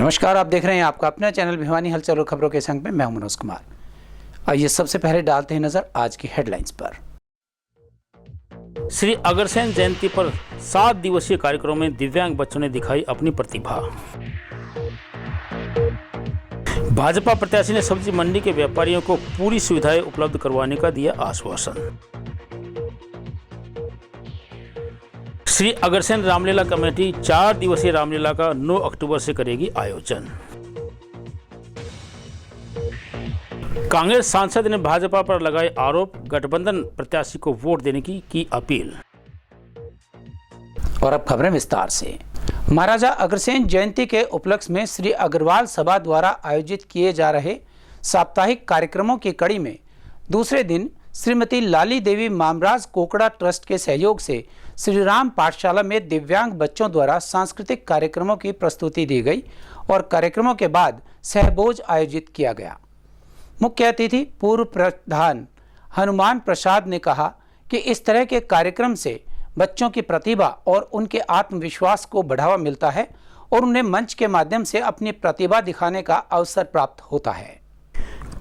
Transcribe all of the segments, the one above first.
नमस्कार, आप देख रहे हैं आपका अपना चैनल भिवानी हलचल और खबरों के संग में मैं हूं मनोज कुमार। आइए सबसे पहले डालते हैं नजर आज की हेडलाइंस पर। श्री अग्रसेन जयंती पर 7 दिवसीय कार्यक्रम में दिव्यांग बच्चों ने दिखाई अपनी प्रतिभा। भाजपा प्रत्याशी ने सब्जी मंडी के व्यापारियों को पूरी सुविधाएं उपलब्ध करवाने का दिया आश्वासन। श्री अग्रसेन रामलीला कमेटी 4 दिवसीय रामलीला का 9 अक्टूबर से करेगी आयोजन। कांग्रेस सांसद ने भाजपा पर लगाए आरोप, गठबंधन प्रत्याशी को वोट देने की अपील। और अब खबरें विस्तार से। महाराजा अग्रसेन जयंती के उपलक्ष्य में श्री अग्रवाल सभा द्वारा आयोजित किए जा रहे साप्ताहिक कार्यक्रमों की कड़ी में दूसरे दिन श्रीमती लाली देवी मामराज कोकड़ा ट्रस्ट के सहयोग से श्री राम पाठशाला में दिव्यांग बच्चों द्वारा सांस्कृतिक कार्यक्रमों की प्रस्तुति दी गई और कार्यक्रमों के बाद सहभोज आयोजित किया गया। मुख्य अतिथि पूर्व प्रधान हनुमान प्रसाद ने कहा कि इस तरह के कार्यक्रम से बच्चों की प्रतिभा और उनके आत्मविश्वास को बढ़ावा मिलता है और उन्हें मंच के माध्यम से अपनी प्रतिभा दिखाने का अवसर प्राप्त होता है।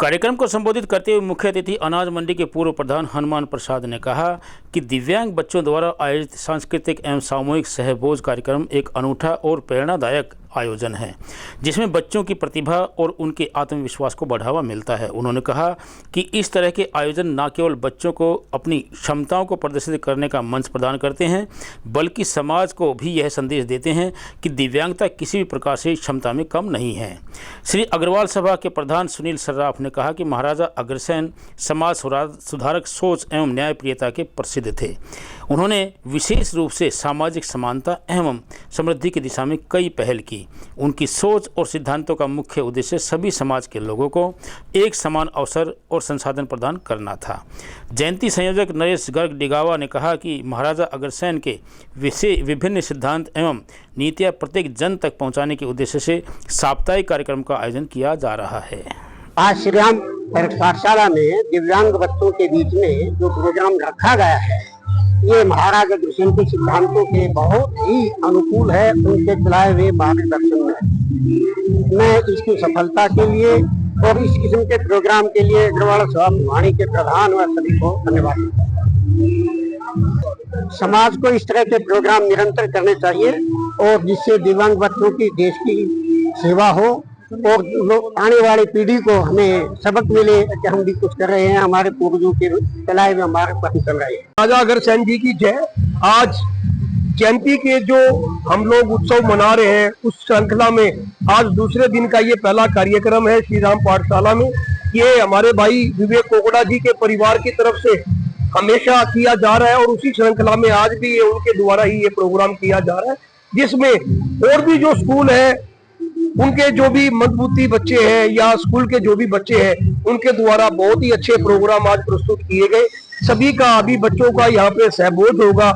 कार्यक्रम को संबोधित करते हुए मुख्य अतिथि अनाज मंडी के पूर्व प्रधान हनुमान प्रसाद ने कहा कि दिव्यांग बच्चों द्वारा आयोजित सांस्कृतिक एवं सामूहिक सहभोज कार्यक्रम एक अनूठा और प्रेरणादायक आयोजन है जिसमें बच्चों की प्रतिभा और उनके आत्मविश्वास को बढ़ावा मिलता है। उन्होंने कहा कि इस तरह के आयोजन न केवल बच्चों को अपनी क्षमताओं को प्रदर्शित करने का मंच प्रदान करते हैं बल्कि समाज को भी यह संदेश देते हैं कि दिव्यांगता किसी भी प्रकार से क्षमता में कम नहीं है। श्री अग्रवाल सभा के प्रधान सुनील सर्राफ ने कहा कि महाराजा अग्रसेन समाज सुधारक सोच एवं न्यायप्रियता के प्रसिद्ध थे। उन्होंने विशेष रूप से सामाजिक समानता एवं समृद्धि की दिशा में कई पहल की। उनकी सोच और सिद्धांतों का मुख्य उद्देश्य सभी समाज के लोगों को एक समान अवसर और संसाधन प्रदान करना था। जयंती संयोजक नरेश गर्ग डिगावा ने कहा कि महाराजा अग्रसेन के विभिन्न सिद्धांत एवं नीतियाँ प्रत्येक जन तक पहुँचाने के उद्देश्य से साप्ताहिक कार्यक्रम का आयोजन किया जा रहा है। आज श्री राम पाठशाला में दिव्यांग बच्चों के बीच में जो प्रोग्राम रखा गया है ये महाराजा अग्रसेन के सिद्धांतों के बहुत ही अनुकूल है। उनके चलाए हुए मार्गदर्शन में मैं इसकी सफलता के लिए और इस किस्म के प्रोग्राम के लिए अग्रवाल सभा भिवानी के प्रधान व सभी को धन्यवाद। समाज को इस तरह के प्रोग्राम निरंतर करने चाहिए और जिससे दिव्यांग बच्चों की देश की सेवा हो और आने वाली पीढ़ी को हमें सबक मिले कि हम भी कुछ कर रहे हैं, हमारे पूर्वजों के चलाए हुए हमारे पथ चल रहे हैं। राजा अग्रसेन जी की जय। आज जयंती के जो हम लोग उत्सव मना रहे हैं उस श्रृंखला में आज दूसरे दिन का ये पहला कार्यक्रम है श्री राम पाठशाला में। ये हमारे भाई विवेक कोकड़ा जी के परिवार की तरफ से हमेशा किया जा रहा है और उसी श्रृंखला में आज भी ये उनके द्वारा ही ये प्रोग्राम किया जा रहा है जिसमें और भी जो स्कूल है उनके जो भी मंदबुद्धि बच्चे हैं या स्कूल के जो भी बच्चे हैं उनके द्वारा बहुत ही अच्छे प्रोग्राम आज प्रस्तुत किए गए। सभी का अभी बच्चों का यहाँ पे सहभोज होगा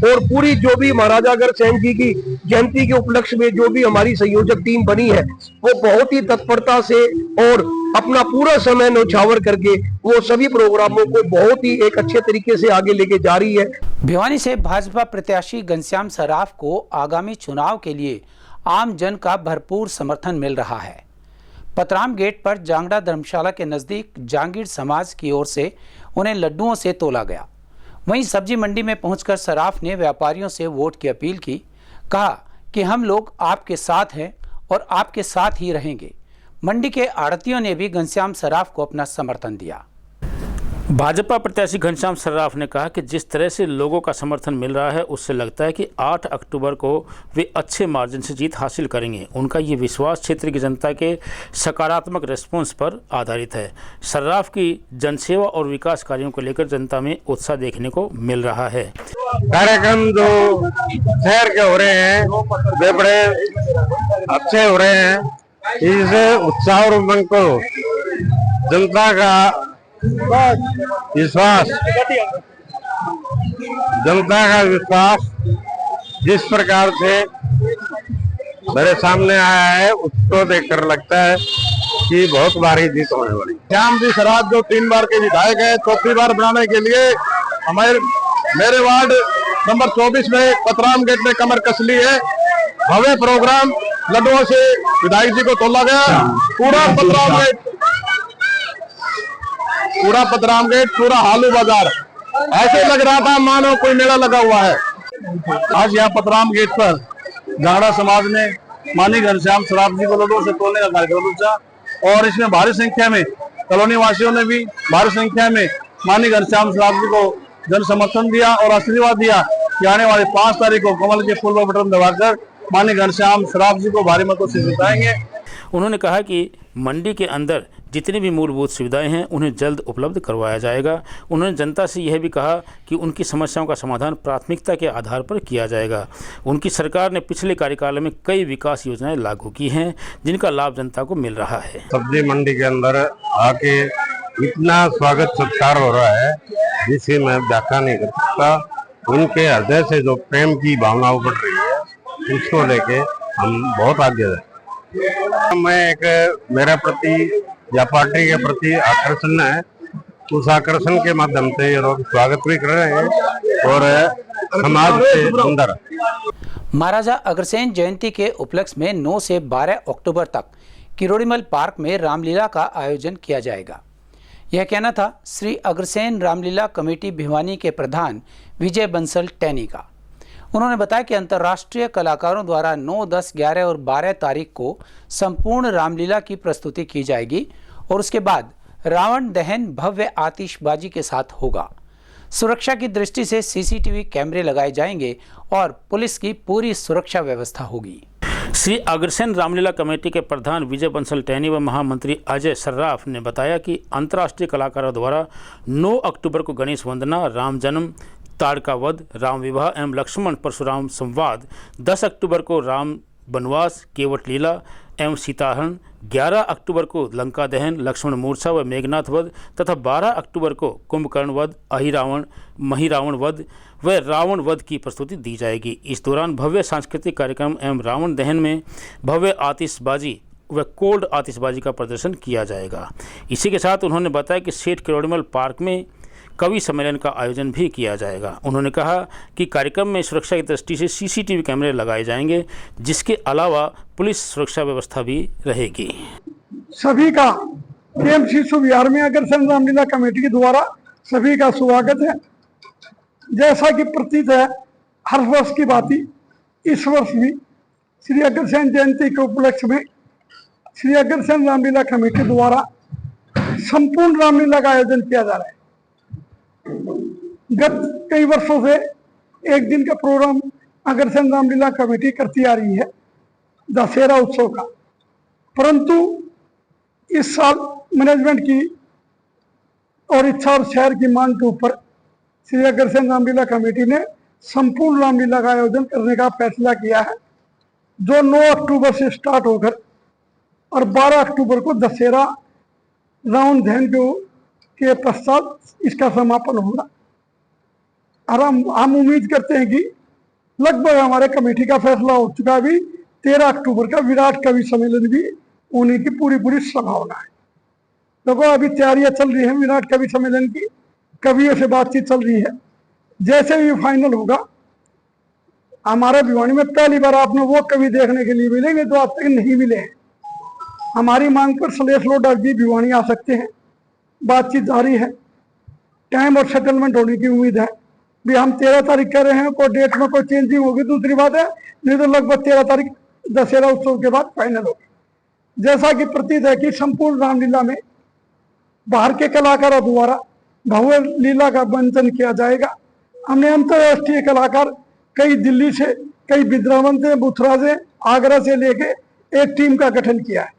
और पूरी जो भी महाराजा अग्रसेन जी की जयंती के उपलक्ष्य में जो भी हमारी संयोजक टीम बनी है वो बहुत ही तत्परता से और अपना पूरा समय न्यौछावर करके वो सभी प्रोग्रामों को बहुत ही एक अच्छे तरीके से आगे लेके जा रही है। भिवानी से भाजपा प्रत्याशी घनश्याम सर्राफ को आगामी चुनाव के लिए आम जन का भरपूर समर्थन मिल रहा है। पतराम गेट पर जांगड़ा धर्मशाला के नजदीक जांगीर समाज की ओर से उन्हें लड्डुओं से तोला गया। वहीं सब्जी मंडी में पहुंचकर सर्राफ ने व्यापारियों से वोट की अपील की। कहा कि हम लोग आपके साथ हैं और आपके साथ ही रहेंगे। मंडी के आड़तियों ने भी घनश्याम सर्राफ को अपना समर्थन दिया। भाजपा प्रत्याशी घनश्याम सर्राफ ने कहा कि जिस तरह से लोगों का समर्थन मिल रहा है उससे लगता है कि 8 अक्टूबर को वे अच्छे मार्जिन से जीत हासिल करेंगे। उनका ये विश्वास क्षेत्र की जनता के सकारात्मक रेस्पॉन्स पर आधारित है। सर्राफ की जनसेवा और विकास कार्यों को लेकर जनता में उत्साह देखने को मिल रहा है। कार्यक्रम जो शहर के हो रहे हैं वे बड़े अच्छे हो रहे हैं। इससे उत्साह और उमंग को जनता का विश्वास जिस प्रकार से मेरे सामने आया है उसको देखकर लगता है कि बहुत भारी जीत होने वाली। श्याम जी सर्राफ जो 3 बार के विधायक है, चौथी बार बनाने के लिए मेरे वार्ड नंबर 24 में पतराम गेट में कमर कस ली है। भव्य प्रोग्राम लड्डुओं से विधायक जी को तोला गया। पूरा पतराम गेट, पूरा हालू बाजार ऐसे लग रहा था मानो कोई मेला लगा हुआ है। आज यहाँ पतराम गेट पर गाड़ा समाज ने माननीय घनश्याम सराफ जी को लड्डुओं से तोलने का कार्यक्रम रचा और इसमें भारी संख्या में कॉलोनी वासियों ने भी भारी संख्या में माननीय घनश्याम सराफ जी को जन समर्थन दिया और आशीर्वाद दिया कि आने वाले 5 तारीख को कमल के फूल पर बटन दबाकर माननीय घनश्याम सराफ जी को भारी मतों से जिताएंगे। उन्होंने कहा कि मंडी के अंदर जितनी भी मूलभूत सुविधाएं हैं उन्हें जल्द उपलब्ध करवाया जाएगा। उन्होंने जनता से यह भी कहा कि उनकी समस्याओं का समाधान प्राथमिकता के आधार पर किया जाएगा। उनकी सरकार ने पिछले कार्यकाल में कई विकास योजनाएं लागू की हैं जिनका लाभ जनता को मिल रहा है। सब्जी मंडी के अंदर आके इतना स्वागत सत्कार हो रहा है जिसे मैं व्याख्या नहीं कर सकता। उनके हृदय से जो प्रेम की भावना उभर रही है उसको लेके हम बहुत आगे हैं। मैं मेरे प्रति या पार्टी के प्रति आकर्षण है, उस आकर्षण के माध्यम से ये लोग स्वागत भी कर रहे हैं और समाज से अंदर। महाराजा अग्रसेन जयंती के उपलक्ष्य में 9 से 12 अक्टूबर तक किरोड़ीमल पार्क में रामलीला का आयोजन किया जाएगा। यह कहना था श्री अग्रसेन रामलीला कमेटी भिवानी के प्रधान विजय बंसल टैनी का। उन्होंने बताया कि अंतर्राष्ट्रीय कलाकारों द्वारा 9, 10, 11 और 12 तारीख को संपूर्ण रामलीला की प्रस्तुति की जाएगी और उसके बाद रावण दहन भव्य आतिशबाजी के साथ होगा। सुरक्षा की दृष्टि से सीसीटीवी कैमरे लगाए जाएंगे और पुलिस की पूरी सुरक्षा व्यवस्था होगी। श्री अग्रसेन रामलीला कमेटी के प्रधान विजय बंसल टैनी व महामंत्री अजय सर्राफ ने बताया कि अंतर्राष्ट्रीय कलाकारों द्वारा 9 अक्टूबर को गणेश वंदना, राम जन्म, ताड़का वध, राम विवाह एवं लक्ष्मण परशुराम संवाद, 10 अक्टूबर को राम वनवास, केवट लीला एवं सीताहरण, 11 अक्टूबर को लंका दहन, लक्ष्मण मूर्छा व मेघनाथ वध तथा 12 अक्टूबर को कुंभकर्ण वध, अहिरावण, महिरावण वध व रावण वध की प्रस्तुति दी जाएगी। इस दौरान भव्य सांस्कृतिक कार्यक्रम एवं रावण दहन में भव्य आतिशबाजी व कोल्ड आतिशबाजी का प्रदर्शन किया जाएगा। इसी के साथ उन्होंने बताया कि सेठ किरोड़ीमल पार्क में कवि सम्मेलन का आयोजन भी किया जाएगा। उन्होंने कहा कि कार्यक्रम में सुरक्षा की दृष्टि से सीसीटीवी कैमरे लगाए जाएंगे, जिसके अलावा पुलिस सुरक्षा व्यवस्था भी रहेगी। सभी का केम शिशु विहार में अग्रसेन रामलीला कमेटी के द्वारा सभी का स्वागत है। जैसा कि प्रतीत है हर वर्ष की भांति इस वर्ष भी श्री अग्रसेन जयंती के उपलक्ष्य में श्री अग्रसेन रामलीला कमेटी द्वारा संपूर्ण रामलीला का आयोजन किया जा रहा है। गत कई वर्षों से एक दिन का प्रोग्राम अग्रसेन रामलीला कमेटी करती आ रही है दशहरा उत्सव का, परंतु इस साल मैनेजमेंट की और इच्छा और शहर की मांग के ऊपर श्री अग्रसेन रामलीला कमेटी ने संपूर्ण रामलीला का आयोजन करने का फैसला किया है, जो 9 अक्टूबर से स्टार्ट होकर और 12 अक्टूबर को दशहरा रावण दहन के पश्चात इसका समापन होगा। और हम उम्मीद करते हैं कि लगभग हमारे कमेटी का फैसला हो चुका भी 13 अक्टूबर का विराट कवि सम्मेलन भी होने की पूरी संभावना है। देखो अभी तैयारियां चल रही हैं विराट कवि सम्मेलन की, कवियों से बातचीत चल रही है। जैसे भी फाइनल होगा, हमारे भिवानी में पहली बार आपने वो कवि देखने के लिए मिलेंगे जो आज तक नहीं मिले हैं। हमारी मांग पर सलेश लोडा जी भिवानी आ सकते हैं, बातचीत जारी है, टाइम और सेटलमेंट होने की उम्मीद है। भी हम 13 तारीख कर रहे हैं, कोई डेट में कोई चेंजिंग होगी दूसरी बात है, नहीं तो लगभग 13 तारीख दशहरा उत्सव के बाद फाइनल होगी। जैसा कि प्रतीत है कि संपूर्ण रामलीला में बाहर के कलाकारों द्वारा भव्य लीला का मंचन किया जाएगा। हमने अंतर्राष्ट्रीय कलाकार कई दिल्ली से, कई वृंदावन से, मथुरा से, आगरा से लेके एक टीम का गठन किया है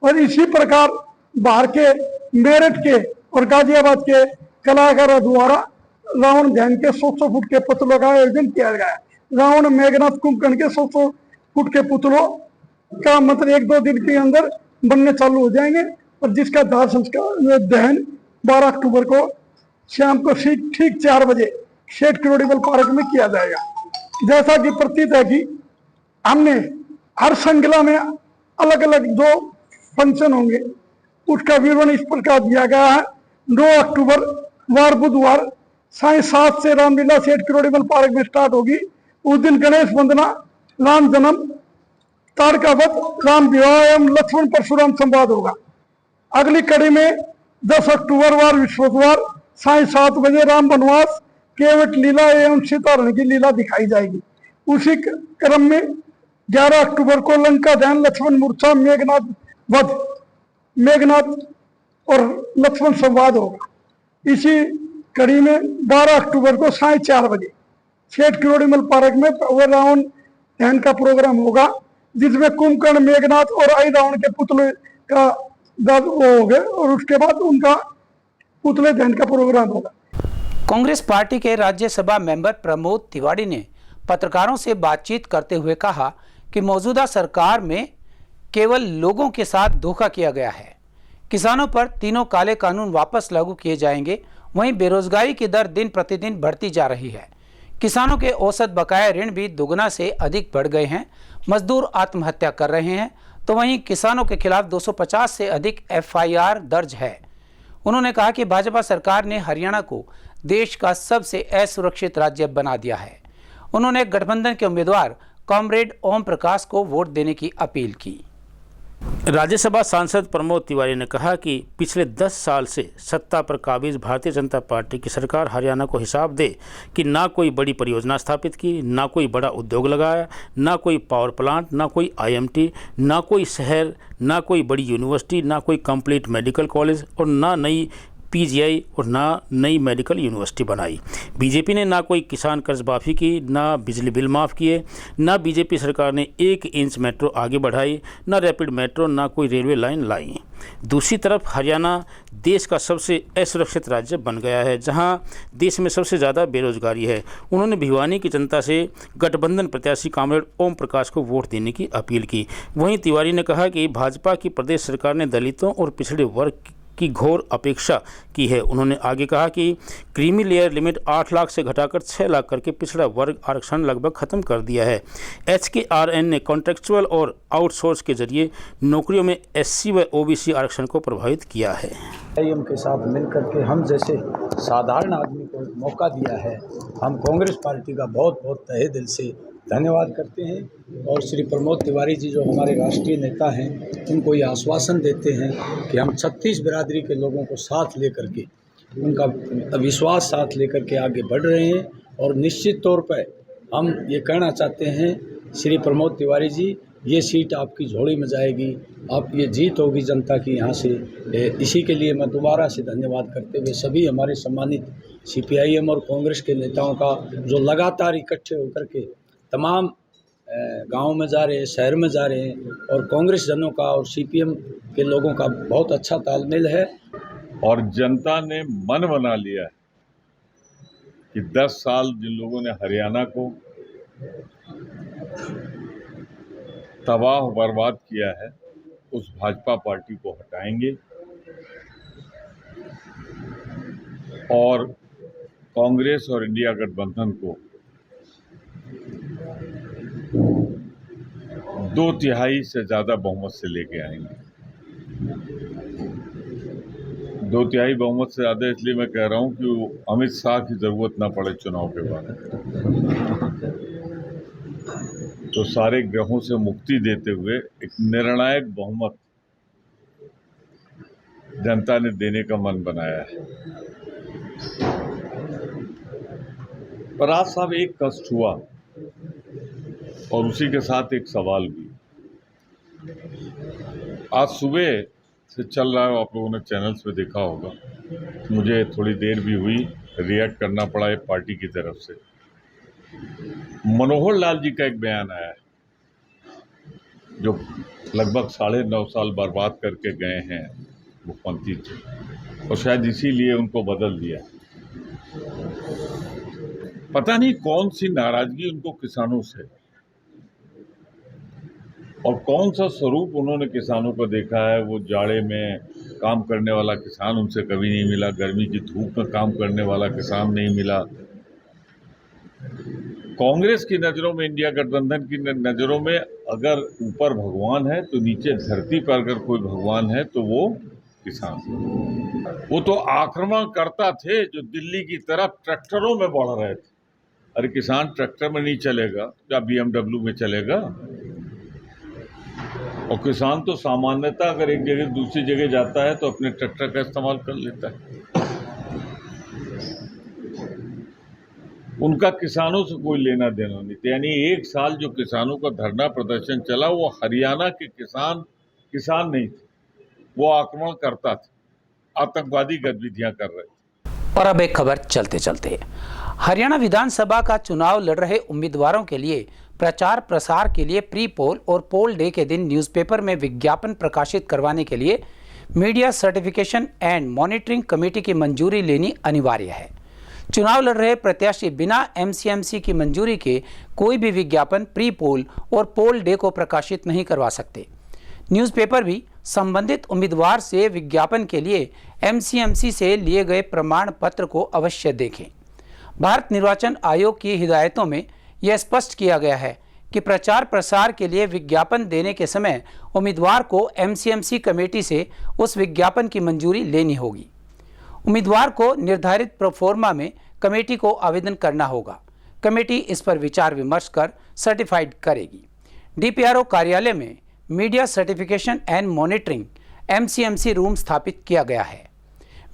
और इसी प्रकार बाहर के मेरठ के और गाजियाबाद के कलाकारों द्वारा रावण दहन के 100 फुट के पुतलों का आयोजन किया गया है। रावण मेघनाथ कुंभकर्ण के 100 फुट के पुतलों का मतलब 1-2 दिन के अंदर बनने चालू हो जाएंगे और जिसका दाह संस्कार दहन 12 अक्टूबर को शाम को ठीक 4 बजे सेठ किरोड़ीमल पार्क में किया जाएगा। जैसा कि प्रतीत है कि हमने हर श्रृंखला में अलग अलग जो फंक्शन होंगे उसका विवरण इस प्रकार दिया गया है। 9 अक्टूबर वार बुधवार साय 7 से रामलीला सेठ किरोड़ीमल पार्क में स्टार्ट होगी। उस दिन गणेश वंदना, राम जन्म, तारकावत राम विवाह एवं लक्ष्मण परशुराम संवाद होगा। अगली कड़ी में 10 अक्टूबर वार विश्ववार साय 7 बजे राम वनवास केवट लीला एवं सीताहरण की लीला दिखाई जाएगी। उसी क्रम में 11 अक्टूबर को लंका दहन, लक्ष्मण मूर्छा, मेघनाथ वध, मेघनाथ और लक्ष्मण संवाद होगा। इसी कड़ी में 12 अक्टूबर को साय 4 बजे सेठ किरोड़ीमल पार्क में रावण दहन का प्रोग्राम होगा, जिसमें कुंभकर्ण, मेघनाथ और आई रावण के पुतले का वो हो गए और उसके बाद उनका पुतले दहन का प्रोग्राम होगा। कांग्रेस पार्टी के राज्यसभा मेंबर प्रमोद तिवारी ने पत्रकारों से बातचीत करते हुए कहा कि मौजूदा सरकार में केवल लोगों के साथ धोखा किया गया है। किसानों पर तीनों काले कानून वापस लागू किए जाएंगे। वहीं बेरोजगारी की दर दिन प्रतिदिन बढ़ती जा रही है। किसानों के औसत बकाया ऋण भी दुगना से अधिक बढ़ गए हैं। मजदूर आत्महत्या कर रहे हैं, तो वहीं किसानों के खिलाफ 250 से अधिक FIR दर्ज है। उन्होंने कहा कि भाजपा सरकार ने हरियाणा को देश का सबसे असुरक्षित राज्य बना दिया है। उन्होंने गठबंधन के उम्मीदवार कॉमरेड ओम प्रकाश को वोट देने की अपील की। राज्यसभा सांसद प्रमोद तिवारी ने कहा कि पिछले 10 साल से सत्ता पर काबिज भारतीय जनता पार्टी की सरकार हरियाणा को हिसाब दे कि ना कोई बड़ी परियोजना स्थापित की, ना कोई बड़ा उद्योग लगाया, ना कोई पावर प्लांट, ना कोई IMT, ना कोई शहर, ना कोई बड़ी यूनिवर्सिटी, ना कोई कंप्लीट मेडिकल कॉलेज और ना नई PGI और ना नई मेडिकल यूनिवर्सिटी बनाई। बीजेपी ने ना कोई किसान कर्ज माफ़ी की, ना बिजली बिल माफ़ किए, ना बीजेपी सरकार ने 1 इंच मेट्रो आगे बढ़ाई, ना रैपिड मेट्रो, ना कोई रेलवे लाइन लाई। दूसरी तरफ हरियाणा देश का सबसे असुरक्षित राज्य बन गया है, जहां देश में सबसे ज़्यादा बेरोजगारी है। उन्होंने भिवानी की जनता से गठबंधन प्रत्याशी कॉमरेड ओम प्रकाश को वोट देने की अपील की। वहीं तिवारी ने कहा कि भाजपा की प्रदेश सरकार ने दलितों और पिछड़े वर्ग की घोर अपेक्षा की है। उन्होंने आगे कहा कि क्रीमी लेयर लिमिट 8 लाख से घटाकर 6 लाख करके पिछड़ा वर्ग आरक्षण लगभग खत्म कर दिया है। HKRN ने कॉन्ट्रेक्चुअल और आउटसोर्स के जरिए नौकरियों में SC व OBC आरक्षण को प्रभावित किया है। IM के साथ मिलकर के हम जैसे साधारण आदमी को मौका दिया है, हम कांग्रेस पार्टी का बहुत बहुत तहे दिल से धन्यवाद करते हैं। और श्री प्रमोद तिवारी जी जो हमारे राष्ट्रीय नेता हैं, उनको ये आश्वासन देते हैं कि हम 36 बिरादरी के लोगों को साथ लेकर के, उनका विश्वास साथ लेकर के आगे बढ़ रहे हैं। और निश्चित तौर पर हम ये कहना चाहते हैं, श्री प्रमोद तिवारी जी, ये सीट आपकी झोली में जाएगी, आप ये जीत होगी जनता की यहाँ से। इसी के लिए मैं दोबारा से धन्यवाद करते हुए सभी हमारे सम्मानित CPIM और कांग्रेस के नेताओं का, जो लगातार इकट्ठे होकर के तमाम गांव में जा रहे हैं, शहर में जा रहे हैं, और कांग्रेस जनों का और CPM के लोगों का बहुत अच्छा तालमेल है। और जनता ने मन बना लिया है कि 10 साल जिन लोगों ने हरियाणा को तबाह बर्बाद किया है, उस भाजपा पार्टी को हटाएंगे और कांग्रेस और इंडिया गठबंधन को 2/3 से ज्यादा बहुमत से लेके आएंगे। 2/3 बहुमत से ज्यादा इसलिए मैं कह रहा हूं कि अमित शाह की जरूरत ना पड़े चुनाव के बाद, तो सारे ग्रहों से मुक्ति देते हुए एक निर्णायक बहुमत जनता ने देने का मन बनाया है। पर आज साहब एक कष्ट हुआ और उसी के साथ एक सवाल भी। आज सुबह से चल रहा है, आप लोगों ने चैनल्स पे देखा होगा, मुझे थोड़ी देर भी हुई, रिएक्ट करना पड़ा एक पार्टी की तरफ से। मनोहर लाल जी का एक बयान आया है, जो लगभग 9.5 साल बर्बाद करके गए हैं मुख्यमंत्री जी, और शायद इसीलिए उनको बदल दिया। पता नहीं कौन सी नाराजगी उनको किसानों से, और कौन सा स्वरूप उन्होंने किसानों को देखा है। वो जाड़े में काम करने वाला किसान उनसे कभी नहीं मिला, गर्मी की धूप में काम करने वाला किसान नहीं मिला। कांग्रेस की नज़रों में, इंडिया गठबंधन की नज़रों में अगर ऊपर भगवान है तो नीचे धरती पर अगर कोई भगवान है तो वो किसान। वो तो आक्रमणकर्ता थे जो दिल्ली की तरफ ट्रैक्टरों में बढ़ रहे थे। अरे किसान ट्रैक्टर में नहीं चलेगा, क्या BMW में चलेगा? और किसान तो सामान्यतः अगर एक जगह दूसरी जगह जाता है तो अपने ट्रैक्टर का इस्तेमाल कर लेता है। उनका किसानों से कोई लेना देना नहीं था। यानी एक साल जो किसानों का धरना प्रदर्शन चला वो हरियाणा के किसान नहीं थे, वो आक्रमण करता था, आतंकवादी गतिविधियां कर रहे थे। और अब एक खबर चलते चलते, हरियाणा विधानसभा का चुनाव लड़ रहे उम्मीदवारों के लिए प्रचार प्रसार के लिए प्री पोल और पोल डे के दिन न्यूज़पेपर में विज्ञापन प्रकाशित करवाने के लिए media certification and monitoring committee की मंजूरी लेनी अनिवार्य है। चुनाव लड़ रहे प्रत्याशी बिना एमसीएमसी की मंजूरी के कोई भी विज्ञापन प्री पोल और पोल डे को प्रकाशित नहीं करवा सकते। न्यूज़पेपर भी संबंधित उम्मीदवार से विज्ञापन के लिए एमसीएमसी से लिए गए प्रमाण पत्र को अवश्य देखें। भारत निर्वाचन आयोग की हिदायतों में यह स्पष्ट किया गया है कि प्रचार प्रसार के लिए विज्ञापन देने के समय उम्मीदवार को एमसीएमसी कमेटी से उस विज्ञापन की मंजूरी लेनी होगी। उम्मीदवार को निर्धारित प्रोफोर्मा में कमेटी को आवेदन करना होगा। कमेटी इस पर विचार विमर्श कर सर्टिफाइड करेगी। डीपीआरओ कार्यालय में media certification and monitoring MCMC room स्थापित किया गया है।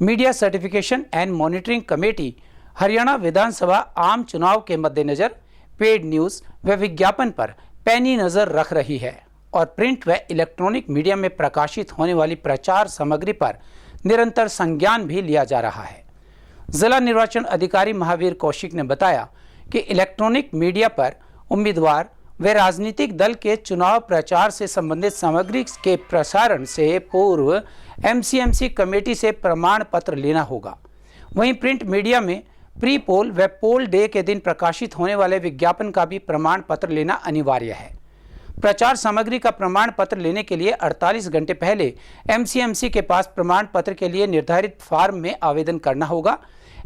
Media certification and monitoring committee Haryana विधानसभा आम चुनाव के मद्देनजर पेड न्यूज़ व विज्ञापन पर पैनी नज़र रख रही है और प्रिंट व इलेक्ट्रॉनिक मीडिया में प्रकाशित होने वाली प्रचार सामग्री पर निरंतर संज्ञान भी लिया जा रहा है। जिला निर्वाचन अधिकारी महावीर कौशिक ने बताया कि इलेक्ट्रॉनिक मीडिया पर उम्मीदवार व राजनीतिक दल के चुनाव प्रचार से संबंधित सामग्री के प्रसारण से पूर्व एमसीएमसी कमेटी से प्रमाण पत्र लेना होगा। वहीं प्रिंट मीडिया में प्री पोल व पोल डे के दिन प्रकाशित होने वाले विज्ञापन का भी प्रमाण पत्र लेना अनिवार्य है। प्रचार सामग्री का प्रमाण पत्र लेने के लिए 48 घंटे पहले एमसीएमसी के पास प्रमाण पत्र के लिए निर्धारित फॉर्म में आवेदन करना होगा।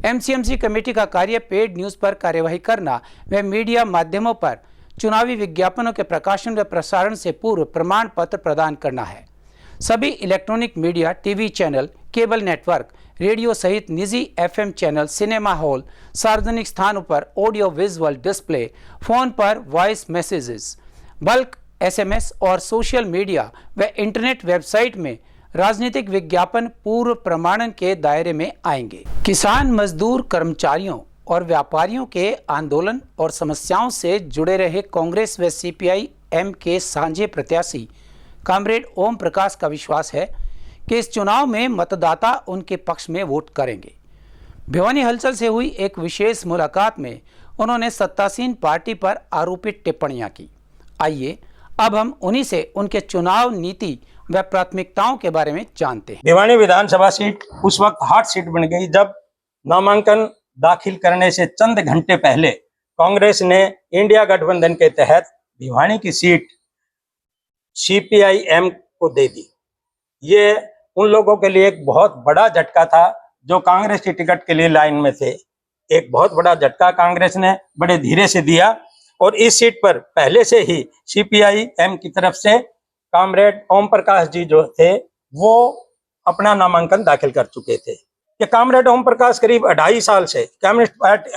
एमसीएमसी कमेटी का कार्य पेड न्यूज़ पर कार्यवाही करना व मीडिया माध्यमों पर चुनावी विज्ञापनों के प्रकाशन व प्रसारण से पूर्व प्रमाण पत्र प्रदान करना है। सभी electronic media, TV channel, cable network, radio सहित निजी एफएम चैनल, सिनेमा हॉल, सार्वजनिक स्थानों पर ऑडियो विजुअल डिस्प्ले, फोन पर वॉइस मैसेजेस, बल्क एसएमएस और सोशल मीडिया व इंटरनेट वेबसाइट में राजनीतिक विज्ञापन पूर्व प्रमाणन के दायरे में आएंगे। किसान, मजदूर, कर्मचारियों और व्यापारियों के आंदोलन और समस्याओं से जुड़े रहे कांग्रेस व सीपीआई-एम के साझे प्रत्याशी कॉमरेड ओम प्रकाश का विश्वास है कि इस चुनाव में मतदाता उनके पक्ष में वोट करेंगे। भिवानी हलचल से हुई एक विशेष मुलाकात में उन्होंने सत्तासीन पार्टी पर आरोपित टिप्पणियां की। आइए अब हम उन्हीं से उनके चुनाव नीति व प्राथमिकताओं के बारे में जानते हैं। भिवानी विधानसभा सीट उस वक्त हॉट सीट बन गई जब नामांकन दाखिल करने से चंद घंटे पहले कांग्रेस ने इंडिया गठबंधन के तहत भिवानी की सीट सीपीआई-एम को दे दी। ये उन लोगों के लिए एक बहुत बड़ा झटका था जो कांग्रेस की टिकट के लिए लाइन में थे। एक बहुत बड़ा झटका कांग्रेस ने बड़े धीरे से दिया और इस सीट पर पहले से ही सीपीआई-एम की तरफ से कॉमरेड ओम प्रकाश जी जो थे वो अपना नामांकन दाखिल कर चुके थे। कि कॉमरेड ओम प्रकाश करीब 38 साल से कम्युनिस्ट पार्टी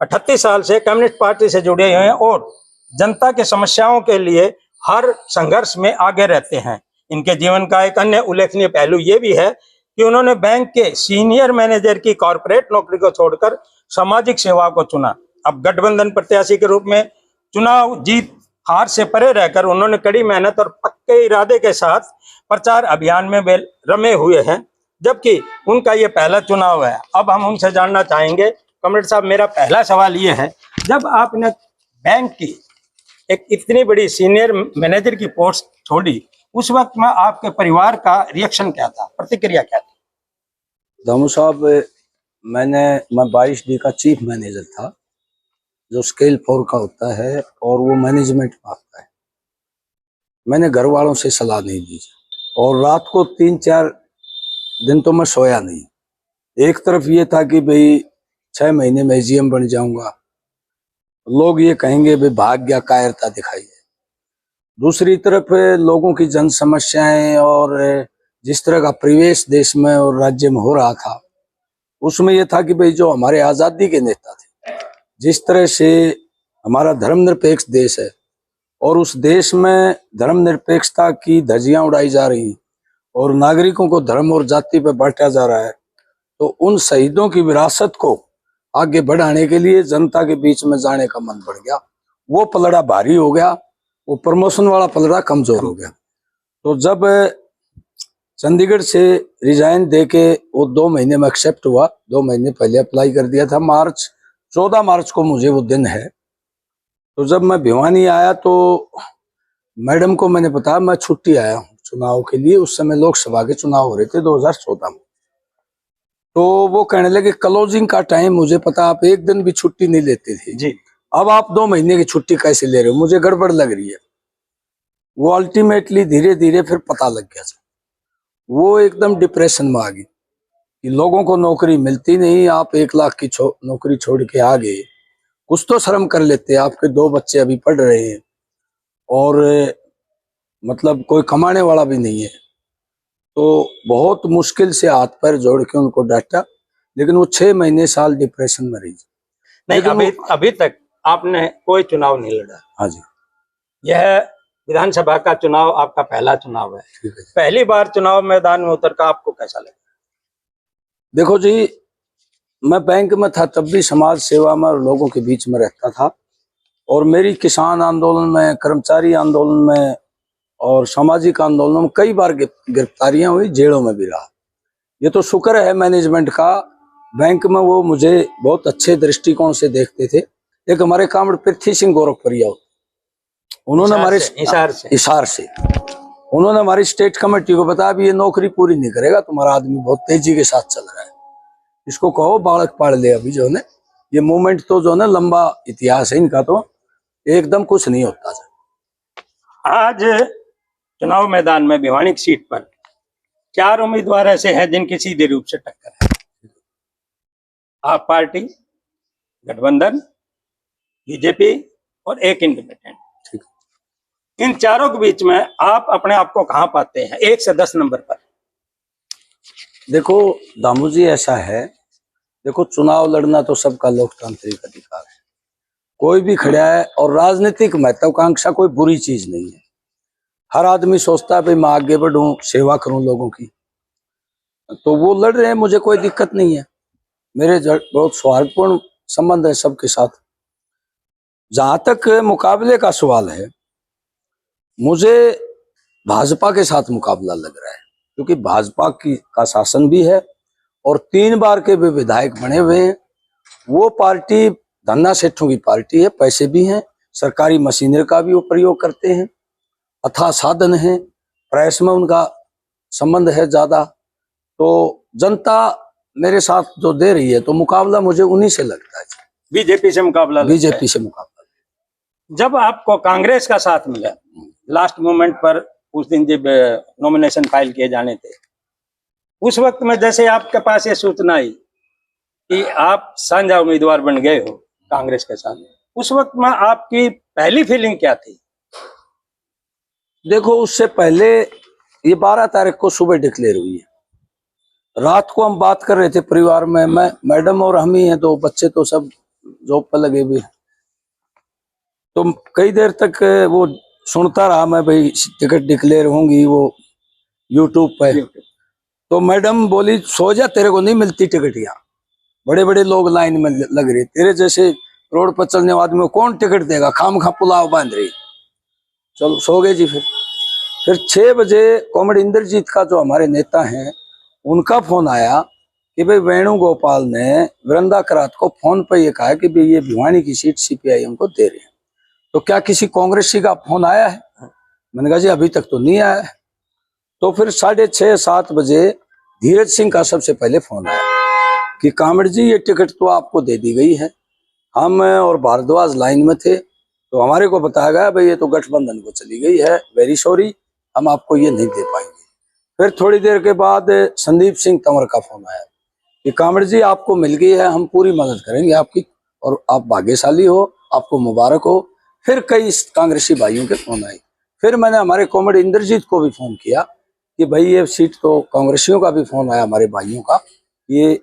38 साल से कम्युनिस्ट पार्टी से जुड़े हुए हैं और जनता के समस्याओं के लिए हर संघर्ष में आगे रहते हैं। इनके जीवन का एक अन्य उल्लेखनीय पहलू ये भी है कि उन्होंने बैंक के सीनियर मैनेजर की कॉर्पोरेट नौकरी को छोड़कर सामाजिक सेवा को चुना। अब गठबंधन प्रत्याशी के रूप में चुनाव जीत हार से परे रहकर उन्होंने कड़ी मेहनत और पक्के इरादे के साथ प्रचार अभियान में रमे हुए हैं, जबकि उनका ये पहला चुनाव है। अब हम उनसे जानना चाहेंगे। कॉमरेड साहब, मेरा पहला सवाल ये है, जब आपने बैंक की एक इतनी बड़ी सीनियर मैनेजर की पोस्ट छोड़ी, उस वक्त में आपके परिवार का रिएक्शन क्या था, प्रतिक्रिया क्या थी? दामू साहब, मैं 22D का चीफ मैनेजर था, जो स्केल 4 का होता है और वो मैनेजमेंट में आता है। मैंने घर वालों से सलाह नहीं दी और रात को 3-4 दिन तो मैं सोया नहीं। एक तरफ ये था कि भाई 6 महीने में एजीएम बन जाऊंगा, लोग ये कहेंगे भाई भाग गया, कायरता दिखाई है। दूसरी तरफ लोगों की जन समस्याएं और जिस तरह का परिवेश देश में और राज्य में हो रहा था, उसमें यह था कि भाई जो हमारे आज़ादी के नेता थे, जिस तरह से हमारा धर्मनिरपेक्ष देश है और उस देश में धर्मनिरपेक्षता की धज्जियां उड़ाई जा रही हैं और नागरिकों को धर्म और जाति पर बांटा जा रहा है, तो उन शहीदों की विरासत को आगे बढ़ाने के लिए जनता के बीच में जाने का मन बढ़ गया। वो पलड़ा भारी हो गया, वो प्रमोशन वाला पलड़ा कमजोर हो गया। तो जब चंडीगढ़ से रिजाइन देके वो 2 महीने में एक्सेप्ट हुआ, 2 महीने पहले अप्लाई कर दिया था, 14 मार्च को मुझे वो दिन है। तो जब मैं भिवानी आया तो मैडम को मैंने बताया मैं छुट्टी आया हूँ चुनाव के लिए। उस समय लोकसभा के चुनाव हो रहे थे 2014 में। तो वो कहने लगे क्लोजिंग का टाइम, मुझे पता आप एक दिन भी छुट्टी नहीं लेते थे जी, अब आप 2 महीने की छुट्टी कैसे ले रहे हो, मुझे गड़बड़ लग रही है। वो अल्टीमेटली धीरे धीरे फिर पता लग गया। वो एकदम डिप्रेशन में आ गई कि लोगों को नौकरी मिलती नहीं, आप 1 लाख की नौकरी छोड़ के आ गए, कुछ तो शर्म कर लेते। आपके 2 बच्चे अभी पढ़ रहे हैं और मतलब कोई कमाने वाला भी नहीं है। तो बहुत मुश्किल से हाथ पैर जोड़ के उनको डांटा, लेकिन वो 6 महीने साल डिप्रेशन में रही। नहीं, अभी तक आपने कोई चुनाव नहीं लड़ा। हाँ जी, यह विधानसभा का चुनाव आपका पहला चुनाव है। ठीक है। पहली बार चुनाव मैदान में उतर कर आपको कैसा लगा? देखो जी, मैं बैंक में था तब भी समाज सेवा में और लोगों के बीच में रहता था, और मेरी किसान आंदोलन में, कर्मचारी आंदोलन में और सामाजिक आंदोलनों में कई बार गिरफ्तारियां हुई, जेलों में भी रहा। ये तो शुक्र है मैनेजमेंट का, बैंक में वो मुझे बहुत अच्छे दृष्टिकोण से देखते थे। एक हमारे कामड़ पृथ्वी सिंह गोरखपुरिया, उन्होंने हमारे इशार से उन्होंने हमारी स्टेट कमेटी को बताया भी ये नौकरी पूरी नहीं करेगा, तुम्हारा आदमी बहुत तेजी के साथ चल रहा है, इसको कहो बालक पाड़ ले। अभी जो है ये मूवमेंट तो जो है लंबा इतिहास है इनका, तो एकदम कुछ नहीं होता था। आज चुनाव मैदान में भिवानी की सीट पर 4 उम्मीदवार ऐसे हैं जिनकी सीधे रूप से टक्कर है। आप पार्टी, गठबंधन, बीजेपी और एक इंडिपेंडेंट। इन चारों के बीच में आप अपने आप को कहां पाते हैं 1 से 10 नंबर पर? देखो दामू जी, ऐसा है, देखो चुनाव लड़ना तो सबका लोकतांत्रिक अधिकार है, कोई भी खड़ा है, और राजनीतिक महत्वाकांक्षा कोई बुरी चीज नहीं है। हर आदमी सोचता है भाई मैं आगे बढ़ूं, सेवा करूं लोगों की, तो वो लड़ रहे हैं, मुझे कोई दिक्कत नहीं है। मेरे बहुत सौहार्दपूर्ण संबंध है सबके साथ। जहां तक मुकाबले का सवाल है, मुझे भाजपा के साथ मुकाबला लग रहा है, क्योंकि भाजपा का शासन भी है और 3 बार के भी विधायक बने हुए हैं। वो पार्टी धन्ना सेठों की पार्टी है, पैसे भी हैं, सरकारी मशीनरी का भी वो प्रयोग करते हैं, अथाह साधन है, प्रेस में उनका संबंध है ज्यादा। तो जनता मेरे साथ जो दे रही है, तो मुकाबला मुझे उन्हीं से लगता है। बीजेपी से मुकाबला? बीजेपी से मुकाबला। जब आपको कांग्रेस का साथ मिला लास्ट मोमेंट पर, उस दिन जब नॉमिनेशन फाइल किए जाने थे, उस वक्त में जैसे आपके पास ये सूचना आई कि आप साझा उम्मीदवार बन गए हो कांग्रेस के साथ, उस वक्त में आपकी पहली फीलिंग क्या थी? देखो, उससे पहले ये 12 तारीख को सुबह डिक्लेयर हुई है। रात को हम बात कर रहे थे परिवार में, मैं, मैडम और हम ही हैं, तो बच्चे तो सब जॉब पर लगे हुए हैं। तो कई देर तक वो सुनता रहा मैं, भाई टिकट डिक्लेयर होंगी वो यूट्यूब पे। तो मैडम बोली सो जा, तेरे को नहीं मिलती टिकट, यहाँ बड़े बड़े लोग लाइन में लग रहे, तेरे जैसे रोड पर चलने वाले आदमी को कौन टिकट देगा, खाम खा पुलाव बांध रही। चलो सो गए जी। फिर 6 बजे कॉमरेड इंद्रजीत का जो हमारे नेता हैं, उनका फोन आया कि भाई वेणुगोपाल ने वृंदा करात को फोन पर ये कहा कि भाई ये भिवानी की सीट CPIM को दे रहे हैं, तो क्या किसी कांग्रेसी का फोन आया है? मैंने कहा जी अभी तक तो नहीं आया है। तो फिर 6:30-7 बजे धीरज सिंह का सबसे पहले फोन आया कि कामड़ जी ये टिकट तो आपको दे दी गई है, हम और भारद्वाज लाइन में थे, तो हमारे को बताया गया भाई ये तो गठबंधन को चली गई है, वेरी सॉरी, हम आपको ये नहीं दे पाएंगे। फिर थोड़ी देर के बाद संदीप सिंह तंवर का फोन आया कि कामड़ जी आपको मिल गई है, हम पूरी मदद करेंगे आपकी, और आप भाग्यशाली हो, आपको मुबारक हो। फिर कई कांग्रेसी भाइयों के फोन आए। फिर मैंने हमारे कॉमरेड इंद्रजीत को भी फोन किया कि भाई ये सीट, तो कांग्रेसियों का भी फोन आया हमारे भाइयों का, ये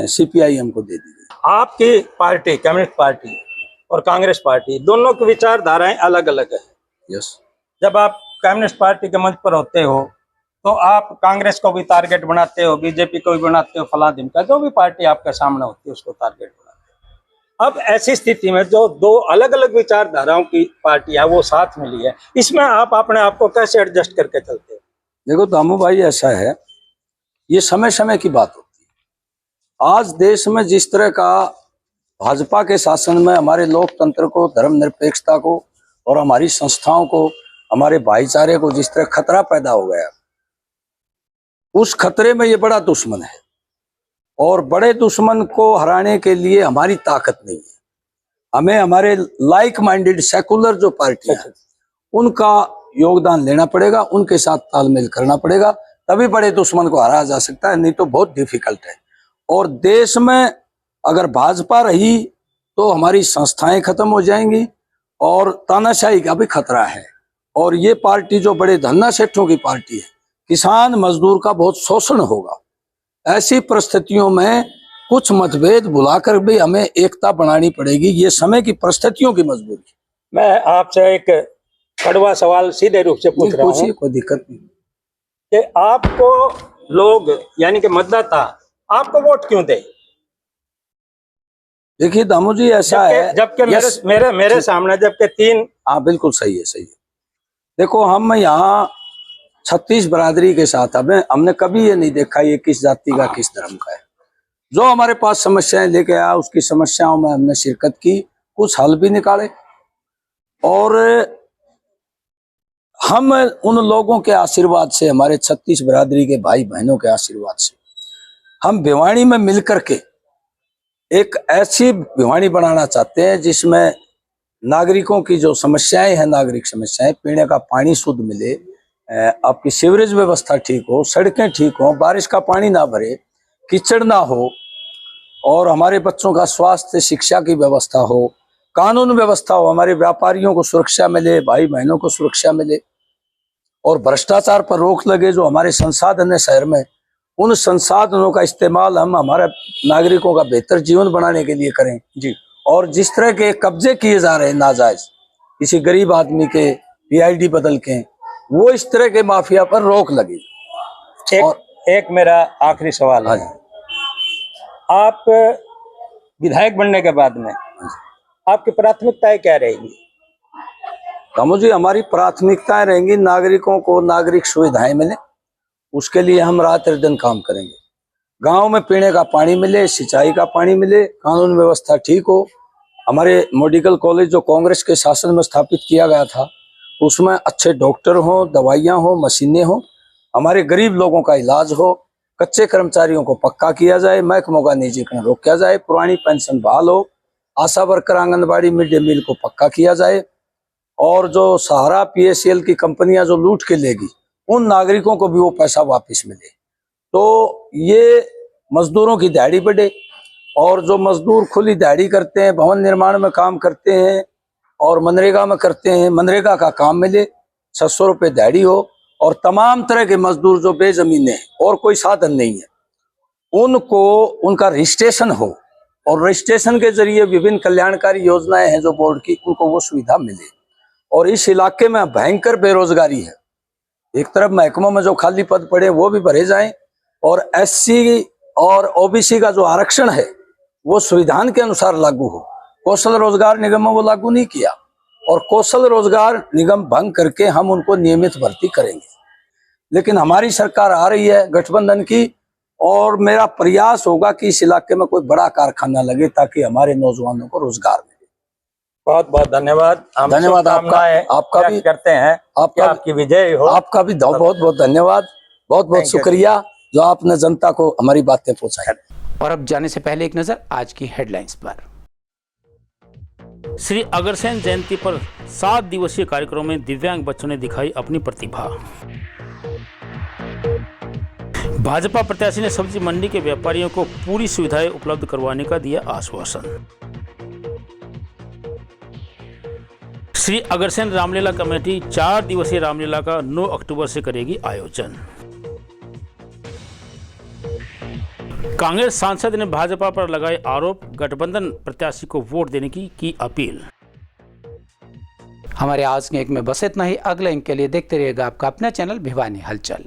CPIM को दे दी गई। आपकी पार्टी, कम्युनिस्ट पार्टी और कांग्रेस पार्टी, दोनों की विचारधाराएं अलग अलग है। यस। जब आप कम्युनिस्ट पार्टी के मंच पर होते हो तो आप कांग्रेस को भी टारगेट बनाते हो, बीजेपी को भी बनाते हो, फला दिन का जो भी पार्टी आपके सामने होती है उसको टारगेट बनाते हो। अब ऐसी स्थिति में जो दो अलग अलग विचारधाराओं की पार्टियां वो साथ मिली है, इसमें आप अपने आप को कैसे एडजस्ट करके चलते हो? देखो दामू भाई, ऐसा है, ये समय समय की बात होती है। आज देश में जिस तरह का भाजपा के शासन में हमारे लोकतंत्र को, धर्मनिरपेक्षता को और हमारी संस्थाओं को, हमारे भाईचारे को जिस तरह खतरा पैदा हो गया, उस खतरे में ये बड़ा दुश्मन है और बड़े दुश्मन को हराने के लिए हमारी ताकत नहीं है। हमें हमारे लाइक माइंडेड सेकुलर जो पार्टियां हैं उनका योगदान लेना पड़ेगा, उनके साथ तालमेल करना पड़ेगा, तभी बड़े दुश्मन को हराया जा सकता है, नहीं तो बहुत डिफिकल्ट है। और देश में अगर भाजपा रही तो हमारी संस्थाएं खत्म हो जाएंगी और तानाशाही का भी खतरा है। और ये पार्टी जो बड़े धन्ना सेठों की पार्टी है, किसान मजदूर का बहुत शोषण होगा। ऐसी परिस्थितियों में कुछ मतभेद भुलाकर भी हमें एकता बनानी पड़ेगी, ये समय की परिस्थितियों की मजबूरी। मैं आपसे एक कड़वा सवाल सीधे रूप से पूछ रहा हूँ, कोई दिक्कत नहीं, कि आपको लोग यानी कि मतदाता आपको वोट क्यों दे? देखिए दामू जी, ऐसा है, जबकि यस, मेरे सामने जबकि तीन, हाँ बिल्कुल सही है, सही है। देखो, हम यहाँ 36 बरादरी के साथ हमने कभी ये नहीं देखा ये किस जाति का किस धर्म का है। जो हमारे पास समस्याएं लेके आया उसकी समस्याओं में हमने शिरकत की, कुछ हल भी निकाले। और हम उन लोगों के आशीर्वाद से, हमारे 36 बरादरी के भाई बहनों के आशीर्वाद से, हम भिवानी में मिलकर के एक ऐसी भिवानी बनाना चाहते हैं जिसमें नागरिकों की जो समस्याएं हैं, नागरिक समस्याएं, पीने का पानी शुद्ध मिले, आपकी सीवरेज व्यवस्था ठीक हो, सड़कें ठीक हो, बारिश का पानी ना भरे, कीचड़ ना हो, और हमारे बच्चों का स्वास्थ्य शिक्षा की व्यवस्था हो, कानून व्यवस्था हो, हमारे व्यापारियों को सुरक्षा मिले, भाई बहनों को सुरक्षा मिले, और भ्रष्टाचार पर रोक लगे। जो हमारे संसाधन है शहर में, उन संसाधनों का इस्तेमाल हम हमारे नागरिकों का बेहतर जीवन बनाने के लिए करें जी। और जिस तरह के कब्जे किए जा रहे हैं नाजायज किसी गरीब आदमी के पीआईडी बदल के, वो इस तरह के माफिया पर रोक लगी। एक मेरा आखिरी सवाल है, आप विधायक बनने के बाद में आपकी प्राथमिकताएं क्या रहेंगी? दामू जी, हमारी प्राथमिकताएं रहेंगी नागरिकों को नागरिक सुविधाएं मिले, उसके लिए हम रात और दिन काम करेंगे। गांव में पीने का पानी मिले, सिंचाई का पानी मिले, कानून व्यवस्था ठीक हो, हमारे मेडिकल कॉलेज जो कांग्रेस के शासन में स्थापित किया गया था उसमें अच्छे डॉक्टर हो, दवाइयां हो, मशीनें हो, हमारे गरीब लोगों का इलाज हो, कच्चे कर्मचारियों को पक्का किया जाए, महकमों का निजीकरण रोका जाए, पुरानी पेंशन बहाल हो, ASHA worker, anganwadi, mid day meal को पक्का किया जाए, और जो सहारा पीएसएल की कंपनियां जो लूट के लेगी उन नागरिकों को भी वो पैसा वापस मिले। तो ये मजदूरों की दिहाड़ी बढ़े, और जो मजदूर खुली दिहाड़ी करते हैं, भवन निर्माण में काम करते हैं और मनरेगा में करते हैं, मनरेगा का काम मिले, 600 रुपये दिहाड़ी हो, और तमाम तरह के मजदूर जो बेजमीने हैं और कोई साधन नहीं है उनको उनका रजिस्ट्रेशन हो, और रजिस्ट्रेशन के जरिए विभिन्न कल्याणकारी योजनाएं हैं जो बोर्ड की, उनको वो सुविधा मिले। और इस इलाके में भयंकर बेरोजगारी है, एक तरफ महकमों में जो खाली पद पड़े वो भी भरे जाएं, और एससी और ओबीसी का जो आरक्षण है वो संविधान के अनुसार लागू हो। कौशल रोजगार निगम में वो लागू नहीं किया, और कौशल रोजगार निगम भंग करके हम उनको नियमित भर्ती करेंगे। लेकिन हमारी सरकार आ रही है गठबंधन की, और मेरा प्रयास होगा कि इस इलाके में कोई बड़ा कारखाना लगे ताकि हमारे नौजवानों को रोजगार मिले। बहुत बहुत धन्यवाद। धन्यवाद आपका भी करते हैं, आपकी विजय हो। आपका भी बहुत बहुत धन्यवाद, बहुत बहुत शुक्रिया जो आपने जनता को हमारी बातें पहुंचाई। और अब जाने से पहले एक नजर आज की हेडलाइंस पर। श्री अग्रसेन जयंती पर 7 दिवसीय कार्यक्रम में दिव्यांग बच्चों ने दिखाई अपनी प्रतिभा। भाजपा प्रत्याशी ने सब्जी मंडी के व्यापारियों को पूरी सुविधाएं उपलब्ध करवाने का दिया आश्वासन। श्री अग्रसेन रामलीला कमेटी 4 दिवसीय रामलीला का 9 अक्टूबर से करेगी आयोजन। कांग्रेस सांसद ने भाजपा पर लगाए आरोप, गठबंधन प्रत्याशी को वोट देने की अपील। हमारे आज के अंक में बस इतना ही। अगले अंक के लिए देखते रहिएगा आपका अपना चैनल भिवानी हलचल।